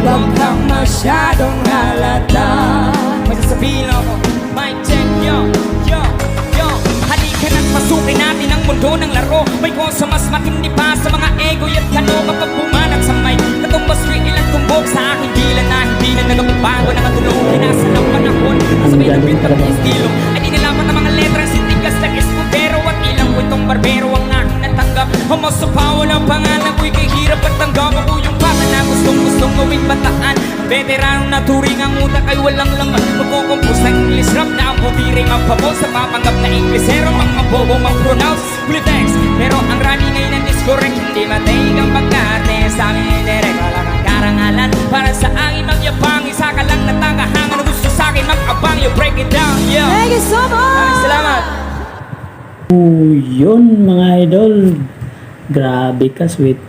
Huwag kang masyadong halata. May sasabihin ako, mic check, yo, yo, yo. Halika na't pasukin natin ang mundo ng laro. May kosa mas matindi pa sa mga ego at kano. Kapag bumanat sa may katumbas rin ilang tumbok sa aking dila na hindi na nagbabago na katulong. Kinasa ng panahon, sabi ng pintar ng estilo ay di nalaman ng mga letrang sintigas ng escudero. At ilang kwentong barbero ang aking natanggap. Humasopa, walang pangalan ko'y kay hirap at tanggap. Ako yung bata na gustong gawing bataan. Ang veteranong naturing ang utak ay walang laman. Magkukumpos ng English rap na ang butiring ang pabos. Sa papanggap na Inglesero, mga bobo mag-pronounce Blitex. Pero ang rami ngayon ang discorrect, hindi mataig ang pagkarte. Sa amin ay direct, wala kang karangalan. Para sa akin magyabang, isa ka lang natagahangan. Ang gusto sa akin mag-abang, you break it down, yo. Thank you so much! Maraming salamat. Yun mga idol. Grabe ka, sweet.